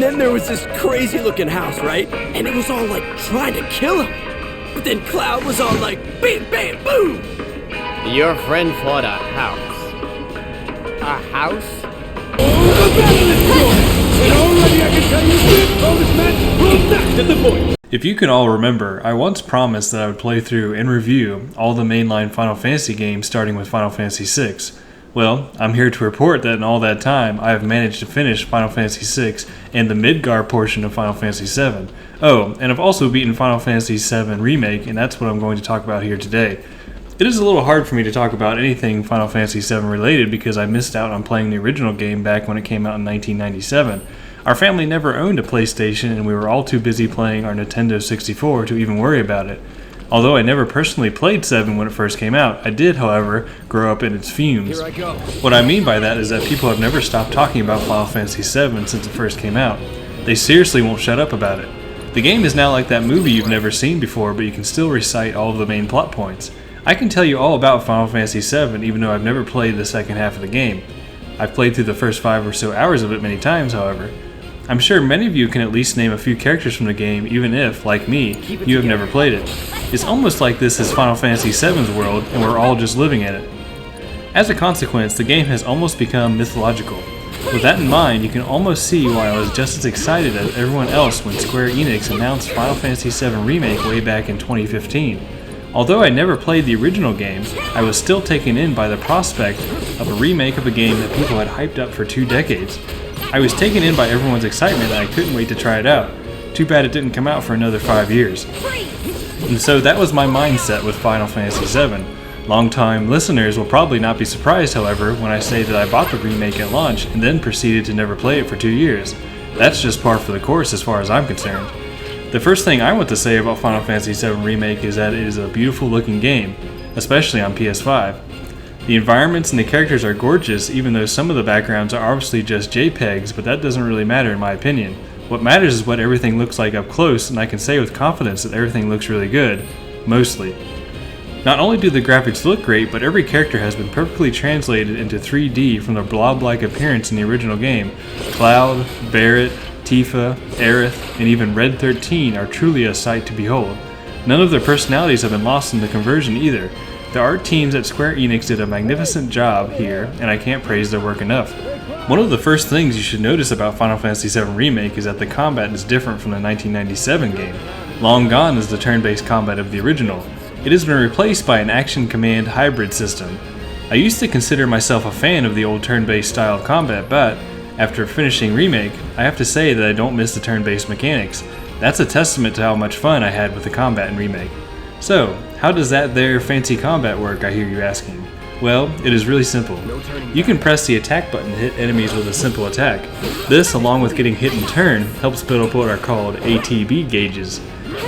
And then there was this crazy looking house, right? And it was all like trying to kill him. But then Cloud was all like, bam, bam, boom! Your friend fought a house. A house? Oh, the battle is joined! And already I can tell you this bonus match will not to the point! If you can all remember, I once promised that I would play through and review all the mainline Final Fantasy games starting with Final Fantasy VI. Well, I'm here to report that in all that time, I have managed to finish Final Fantasy VI and the Midgar portion of Final Fantasy VII. Oh, and I've also beaten Final Fantasy VII Remake, and that's what I'm going to talk about here today. It is a little hard for me to talk about anything Final Fantasy VII related because I missed out on playing the original game back when it came out in 1997. Our family never owned a PlayStation and we were all too busy playing our Nintendo 64 to even worry about it. Although I never personally played 7 when it first came out, I did, however, grow up in its fumes. Here I go. What I mean by that is that people have never stopped talking about Final Fantasy VII since it first came out. They seriously won't shut up about it. The game is now like that movie you've never seen before, but you can still recite all of the main plot points. I can tell you all about Final Fantasy VII even though I've never played the second half of the game. I've played through the first 5 or so hours of it many times, however. I'm sure many of you can at least name a few characters from the game even if, like me, you have never played it. It's almost like this is Final Fantasy VII's world and we're all just living in it. As a consequence, the game has almost become mythological. With that in mind, you can almost see why I was just as excited as everyone else when Square Enix announced Final Fantasy VII Remake way back in 2015. Although I never played the original game, I was still taken in by the prospect of a remake of a game that people had hyped up for 2 decades. I was taken in by everyone's excitement and I couldn't wait to try it out. Too bad it didn't come out for another 5 years. And so that was my mindset with Final Fantasy VII. Long-time listeners will probably not be surprised, however, when I say that I bought the remake at launch and then proceeded to never play it for 2 years. That's just par for the course as far as I'm concerned. The first thing I want to say about Final Fantasy VII Remake is that it is a beautiful looking game, especially on PS5. The environments and the characters are gorgeous, even though some of the backgrounds are obviously just JPEGs, but that doesn't really matter in my opinion. What matters is what everything looks like up close, and I can say with confidence that everything looks really good. Mostly. Not only do the graphics look great, but every character has been perfectly translated into 3D from the blob-like appearance in the original game. Cloud, Barret, Tifa, Aerith, and even Red 13 are truly a sight to behold. None of their personalities have been lost in the conversion either. The art teams at Square Enix did a magnificent job here, and I can't praise their work enough. One of the first things you should notice about Final Fantasy VII Remake is that the combat is different from the 1997 game. Long gone is the turn-based combat of the original. It has been replaced by an action command hybrid system. I used to consider myself a fan of the old turn-based style of combat, but after finishing Remake, I have to say that I don't miss the turn-based mechanics. That's a testament to how much fun I had with the combat in Remake. So, how does that there fancy combat work, I hear you asking? Well, it is really simple. You can press the attack button to hit enemies with a simple attack. This, along with getting hit in turn, helps build up what are called ATB gauges.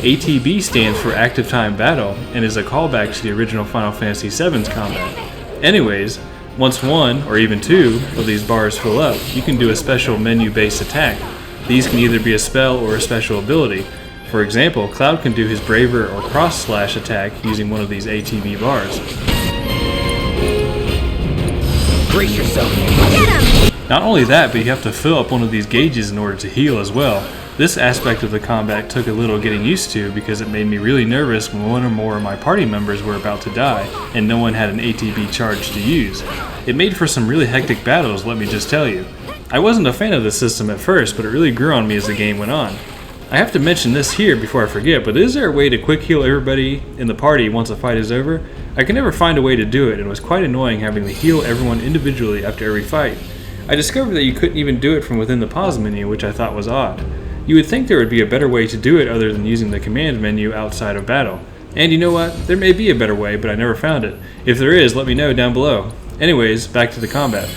ATB stands for Active Time Battle, and is a callback to the original Final Fantasy VII's combat. Anyways, once 1, or even 2, of these bars fill up, you can do a special menu-based attack. These can either be a spell or a special ability. For example, Cloud can do his Braver or Cross Slash attack using one of these ATB bars. Brace yourself. Get him! Not only that, but you have to fill up one of these gauges in order to heal as well. This aspect of the combat took a little getting used to because it made me really nervous when one or more of my party members were about to die and no one had an ATB charge to use. It made for some really hectic battles, let me just tell you. I wasn't a fan of this system at first, but it really grew on me as the game went on. I have to mention this here before I forget, but is there a way to quick heal everybody in the party once a fight is over? I can never find a way to do it, and it was quite annoying having to heal everyone individually after every fight. I discovered that you couldn't even do it from within the pause menu, which I thought was odd. You would think there would be a better way to do it other than using the command menu outside of battle. And you know what? There may be a better way, but I never found it. If there is, let me know down below. Anyways, back to the combat.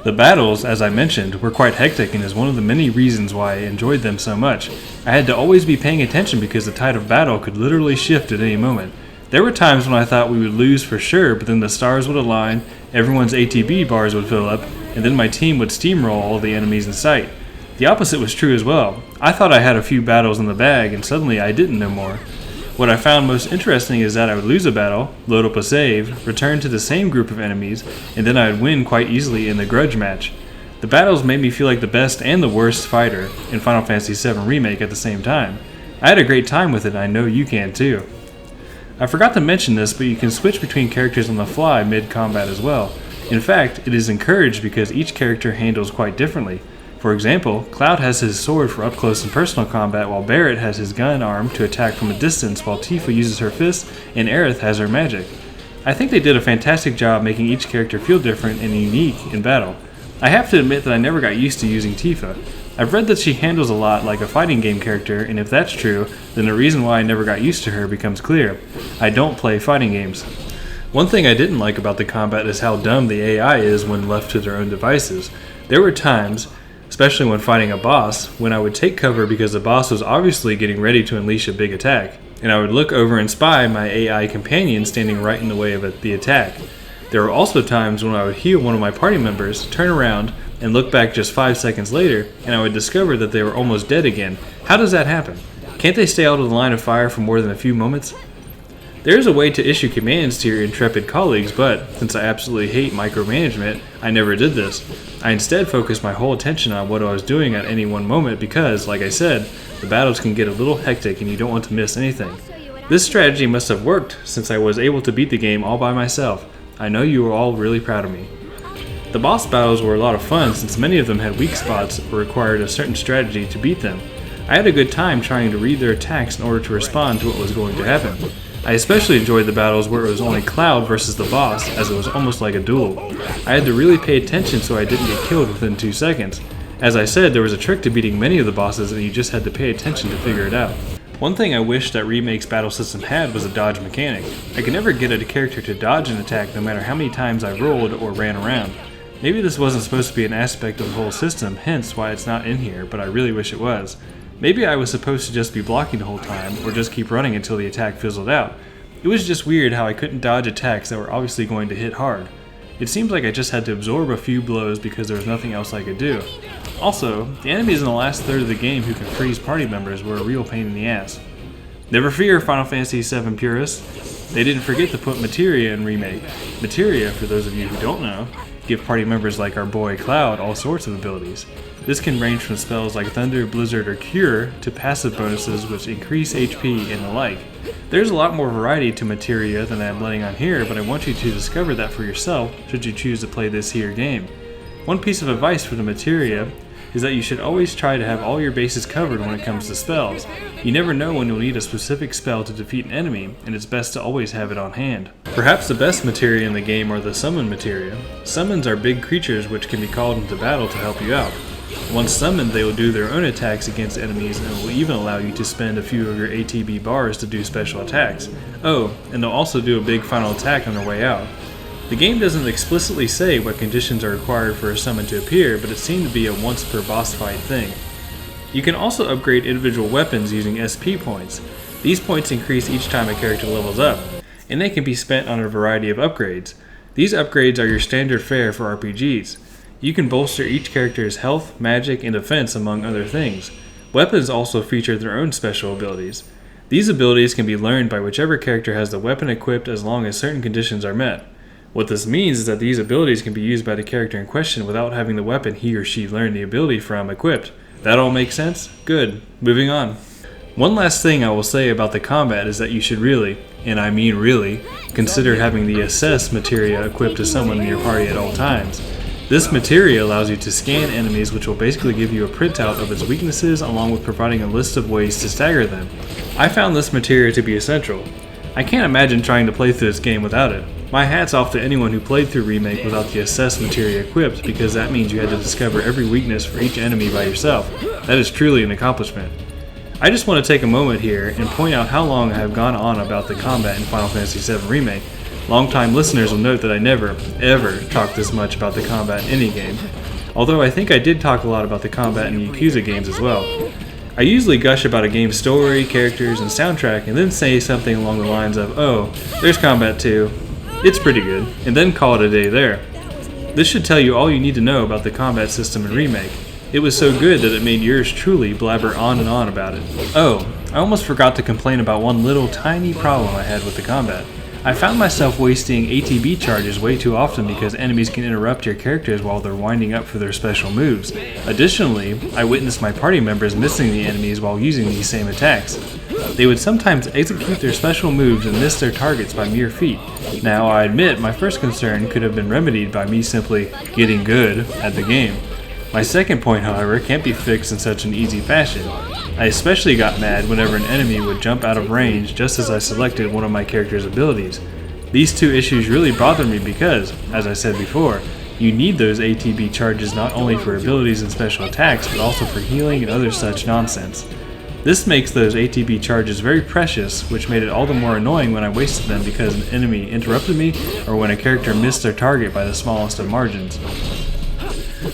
The battles, as I mentioned, were quite hectic and is one of the many reasons why I enjoyed them so much. I had to always be paying attention because the tide of battle could literally shift at any moment. There were times when I thought we would lose for sure, but then the stars would align, everyone's ATB bars would fill up, and then my team would steamroll all the enemies in sight. The opposite was true as well. I thought I had a few battles in the bag and suddenly I didn't no more. What I found most interesting is that I would lose a battle, load up a save, return to the same group of enemies, and then I would win quite easily in the grudge match. The battles made me feel like the best and the worst fighter in Final Fantasy VII Remake at the same time. I had a great time with it, and I know you can too. I forgot to mention this, but you can switch between characters on the fly mid-combat as well. In fact, it is encouraged because each character handles quite differently. For example, Cloud has his sword for up close and personal combat, while Barret has his gun arm to attack from a distance, while Tifa uses her fists and Aerith has her magic. I think they did a fantastic job making each character feel different and unique in battle. I have to admit that I never got used to using Tifa. I've read that she handles a lot like a fighting game character, and if that's true, then the reason why I never got used to her becomes clear. I don't play fighting games. One thing I didn't like about the combat is how dumb the AI is when left to their own devices. There were times, especially when fighting a boss, when I would take cover because the boss was obviously getting ready to unleash a big attack, and I would look over and spy my AI companion standing right in the way of the attack. There were also times when I would heal one of my party members, turn around, and look back just 5 seconds later, and I would discover that they were almost dead again. How does that happen? Can't they stay out of the line of fire for more than a few moments? There is a way to issue commands to your intrepid colleagues, but since I absolutely hate micromanagement, I never did this. I instead focused my whole attention on what I was doing at any one moment because, like I said, the battles can get a little hectic and you don't want to miss anything. This strategy must have worked since I was able to beat the game all by myself. I know you are all really proud of me. The boss battles were a lot of fun since many of them had weak spots or required a certain strategy to beat them. I had a good time trying to read their attacks in order to respond to what was going to happen. I especially enjoyed the battles where it was only Cloud versus the boss, as it was almost like a duel. I had to really pay attention so I didn't get killed within 2 seconds. As I said, there was a trick to beating many of the bosses and you just had to pay attention to figure it out. One thing I wish that Remake's battle system had was a dodge mechanic. I could never get a character to dodge an attack no matter how many times I rolled or ran around. Maybe this wasn't supposed to be an aspect of the whole system, hence why it's not in here, but I really wish it was. Maybe I was supposed to just be blocking the whole time, or just keep running until the attack fizzled out. It was just weird how I couldn't dodge attacks that were obviously going to hit hard. It seemed like I just had to absorb a few blows because there was nothing else I could do. Also, the enemies in the last third of the game who can freeze party members were a real pain in the ass. Never fear, Final Fantasy VII purists. They didn't forget to put materia in Remake. Materia, for those of you who don't know, give party members like our boy Cloud all sorts of abilities. This can range from spells like Thunder, Blizzard, or Cure to passive bonuses which increase HP and the like. There's a lot more variety to materia than I'm letting on here, but I want you to discover that for yourself should you choose to play this here game. One piece of advice for the materia is that you should always try to have all your bases covered when it comes to spells. You never know when you'll need a specific spell to defeat an enemy, and it's best to always have it on hand. Perhaps the best materia in the game are the summon materia. Summons are big creatures which can be called into battle to help you out. Once summoned, they will do their own attacks against enemies and will even allow you to spend a few of your ATB bars to do special attacks. Oh, and they'll also do a big final attack on their way out. The game doesn't explicitly say what conditions are required for a summon to appear, but it seemed to be a once per boss fight thing. You can also upgrade individual weapons using SP points. These points increase each time a character levels up, and they can be spent on a variety of upgrades. These upgrades are your standard fare for RPGs. You can bolster each character's health, magic, and defense among other things. Weapons also feature their own special abilities. These abilities can be learned by whichever character has the weapon equipped as long as certain conditions are met. What this means is that these abilities can be used by the character in question without having the weapon he or she learned the ability from equipped. That all makes sense? Good. Moving on. One last thing I will say about the combat is that you should really, and I mean really, consider having the assess materia equipped to someone in your party at all times. This materia allows you to scan enemies, which will basically give you a printout of its weaknesses along with providing a list of ways to stagger them. I found this materia to be essential. I can't imagine trying to play through this game without it. My hat's off to anyone who played through Remake without the assess materia equipped, because that means you had to discover every weakness for each enemy by yourself. That is truly an accomplishment. I just want to take a moment here and point out how long I have gone on about the combat in Final Fantasy VII Remake. Longtime listeners will note that I never, ever talked this much about the combat in any game. Although I think I did talk a lot about the combat in the Yakuza games as well. I usually gush about a game's story, characters, and soundtrack, and then say something along the lines of, oh, there's combat too. It's pretty good, and then call it a day there. This should tell you all you need to know about the combat system in Remake. It was so good that it made yours truly blabber on and on about it. Oh, I almost forgot to complain about one little tiny problem I had with the combat. I found myself wasting ATB charges way too often because enemies can interrupt your characters while they're winding up for their special moves. Additionally, I witnessed my party members missing the enemies while using these same attacks. They would sometimes execute their special moves and miss their targets by mere feet. Now, I admit my first concern could have been remedied by me simply getting good at the game. My second point, however, can't be fixed in such an easy fashion. I especially got mad whenever an enemy would jump out of range just as I selected one of my character's abilities. These two issues really bothered me because, as I said before, you need those ATB charges not only for abilities and special attacks, but also for healing and other such nonsense. This makes those ATB charges very precious, which made it all the more annoying when I wasted them because an enemy interrupted me or when a character missed their target by the smallest of margins.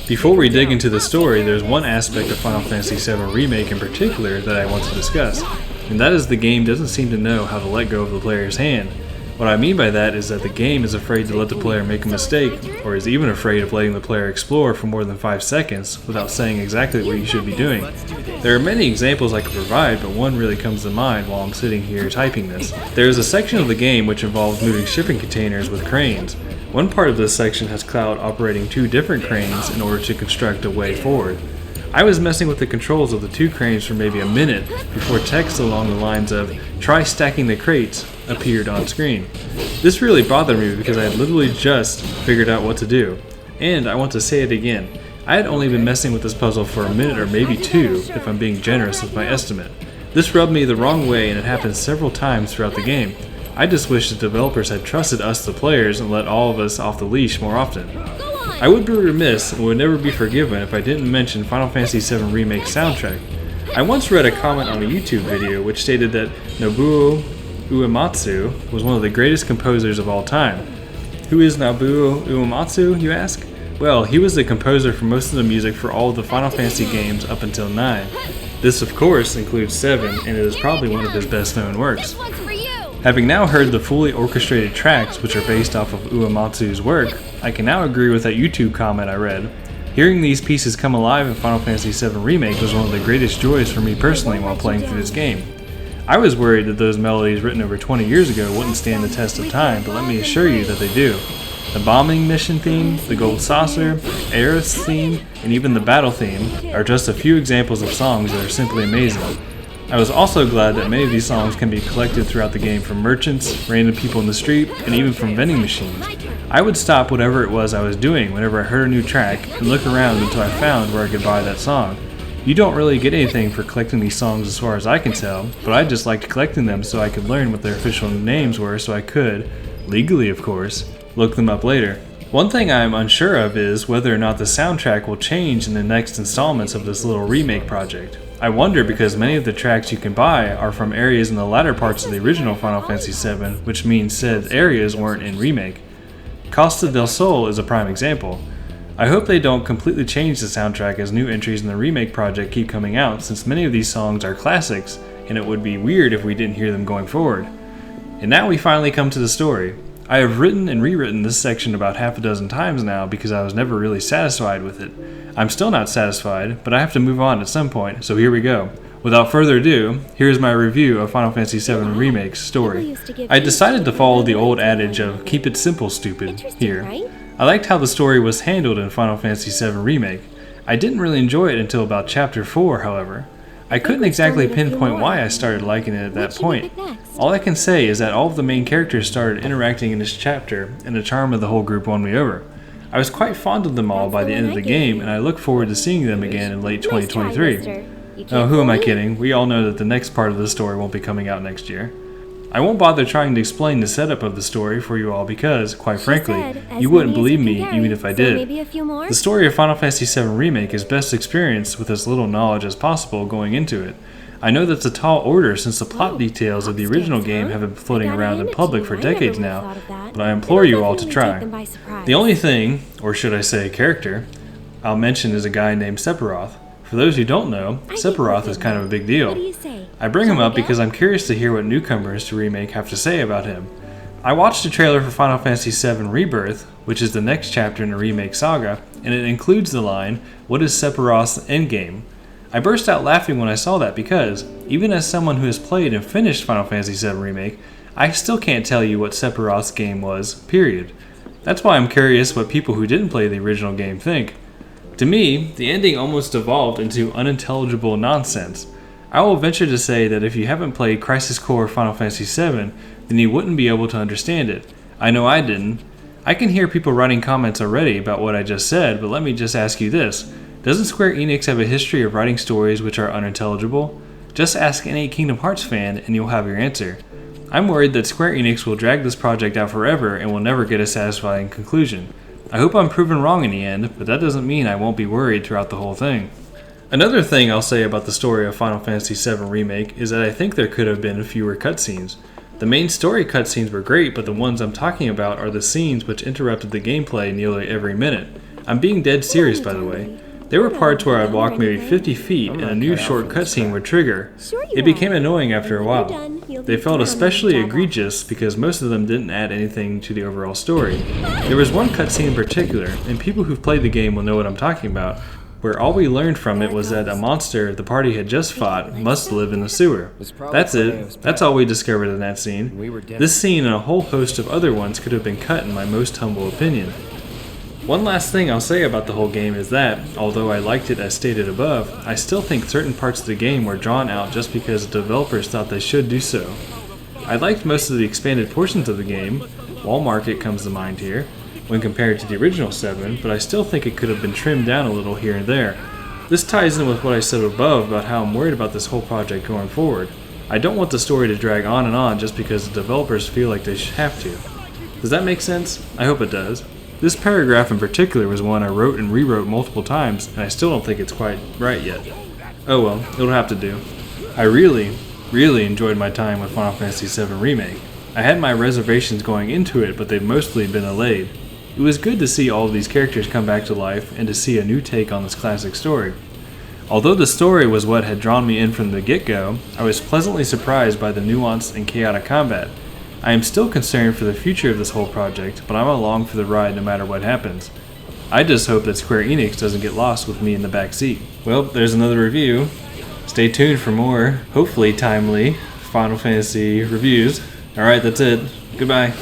Before we dig into the story, there's one aspect of Final Fantasy VII Remake in particular that I want to discuss, and that is the game doesn't seem to know how to let go of the player's hand. What I mean by that is that the game is afraid to let the player make a mistake, or is even afraid of letting the player explore for more than 5 seconds without saying exactly what you should be doing. There are many examples I could provide, but one really comes to mind while I'm sitting here typing this. There is a section of the game which involves moving shipping containers with cranes. One part of this section has Cloud operating 2 different cranes in order to construct a way forward. I was messing with the controls of the 2 cranes for maybe a minute before text along the lines of "try stacking the crates" appeared on screen. This really bothered me because I had literally just figured out what to do. And I want to say it again, I had only been messing with this puzzle for a minute or maybe 2 if I'm being generous with my estimate. This rubbed me the wrong way and it happened several times throughout the game. I just wish the developers had trusted us the players and let all of us off the leash more often. I would be remiss and would never be forgiven if I didn't mention Final Fantasy VII Remake's soundtrack. I once read a comment on a YouTube video which stated that Nobuo Uematsu was one of the greatest composers of all time. Who is Nobuo Uematsu, you ask? Well, he was the composer for most of the music for all of the Final Fantasy games up until 9. This of course includes 7, and it is probably one of his best known works. Having now heard the fully orchestrated tracks which are based off of Uematsu's work, I can now agree with that YouTube comment I read. Hearing these pieces come alive in Final Fantasy VII Remake was one of the greatest joys for me personally while playing through this game. I was worried that those melodies written over 20 years ago wouldn't stand the test of time, but let me assure you that they do. The bombing mission theme, the gold saucer, Aerith's theme, and even the battle theme are just a few examples of songs that are simply amazing. I was also glad that many of these songs can be collected throughout the game from merchants, random people in the street, and even from vending machines. I would stop whatever it was I was doing whenever I heard a new track and look around until I found where I could buy that song. You don't really get anything for collecting these songs as far as I can tell, but I just liked collecting them so I could learn what their official names were so I could, legally of course, look them up later. One thing I am unsure of is whether or not the soundtrack will change in the next installments of this little remake project. I wonder because many of the tracks you can buy are from areas in the latter parts of the original Final Fantasy VII, which means said areas weren't in Remake. Costa del Sol is a prime example. I hope they don't completely change the soundtrack as new entries in the Remake project keep coming out, since many of these songs are classics, and it would be weird if we didn't hear them going forward. And now we finally come to the story. I have written and rewritten this section about half a dozen times now because I was never really satisfied with it. I'm still not satisfied, but I have to move on at some point, so here we go. Without further ado, here's my review of Final Fantasy VII Remake's story. I decided to follow the old adage of keep it simple, stupid, here. I liked how the story was handled in Final Fantasy VII Remake. I didn't really enjoy it until about Chapter 4, however. I couldn't exactly pinpoint why I started liking it at that point. All I can say is that all of the main characters started interacting in this chapter, and the charm of the whole group won me over. I was quite fond of them all by the end of the game, and I look forward to seeing them again in late 2023. Oh, who am I kidding? We all know that the next part of the story won't be coming out next year. I won't bother trying to explain the setup of the story for you all because, quite frankly, you wouldn't believe me even if I did. The story of Final Fantasy VII Remake is best experienced with as little knowledge as possible going into it. I know that's a tall order since the plot details of the original game have been floating around in public for decades now, but I implore you all to try. The only thing, or should I say character, I'll mention is a guy named Sephiroth. For those who don't know, Sephiroth is kind of a big deal. I bring him up because I'm curious to hear what newcomers to Remake have to say about him. I watched the trailer for Final Fantasy VII Rebirth, which is the next chapter in the Remake saga, and it includes the line, "What is Sephiroth's endgame?" I burst out laughing when I saw that because, even as someone who has played and finished Final Fantasy VII Remake, I still can't tell you what Sephiroth's game was, period. That's why I'm curious what people who didn't play the original game think. To me, the ending almost evolved into unintelligible nonsense. I will venture to say that if you haven't played Crisis Core Final Fantasy VII, then you wouldn't be able to understand it. I know I didn't. I can hear people writing comments already about what I just said, but let me just ask you this. Doesn't Square Enix have a history of writing stories which are unintelligible? Just ask any Kingdom Hearts fan and you'll have your answer. I'm worried that Square Enix will drag this project out forever and will never get a satisfying conclusion. I hope I'm proven wrong in the end, but that doesn't mean I won't be worried throughout the whole thing. Another thing I'll say about the story of Final Fantasy VII Remake is that I think there could have been fewer cutscenes. The main story cutscenes were great, but the ones I'm talking about are the scenes which interrupted the gameplay nearly every minute. I'm being dead serious, by the way. There were parts where I'd walk maybe 50 feet and a new short cutscene would trigger. It became annoying after a while. They felt especially egregious because most of them didn't add anything to the overall story. There was one cutscene in particular, and people who've played the game will know what I'm talking about, where all we learned from it was that a monster the party had just fought must live in the sewer. That's it. That's all we discovered in that scene. This scene and a whole host of other ones could have been cut in my most humble opinion. One last thing I'll say about the whole game is that, although I liked it as stated above, I still think certain parts of the game were drawn out just because the developers thought they should do so. I liked most of the expanded portions of the game, Wall Market comes to mind here, when compared to the original 7, but I still think it could have been trimmed down a little here and there. This ties in with what I said above about how I'm worried about this whole project going forward. I don't want the story to drag on and on just because the developers feel like they have to. Does that make sense? I hope it does. This paragraph in particular was one I wrote and rewrote multiple times, and I still don't think it's quite right yet. Oh well, it'll have to do. I really enjoyed my time with Final Fantasy VII Remake. I had my reservations going into it, but they've mostly been allayed. It was good to see all of these characters come back to life and to see a new take on this classic story. Although the story was what had drawn me in from the get-go, I was pleasantly surprised by the nuanced and chaotic combat. I am still concerned for the future of this whole project, but I'm along for the ride no matter what happens. I just hope that Square Enix doesn't get lost with me in the back seat. Well, there's another review. Stay tuned for more, hopefully timely, Final Fantasy reviews. Alright, that's it. Goodbye.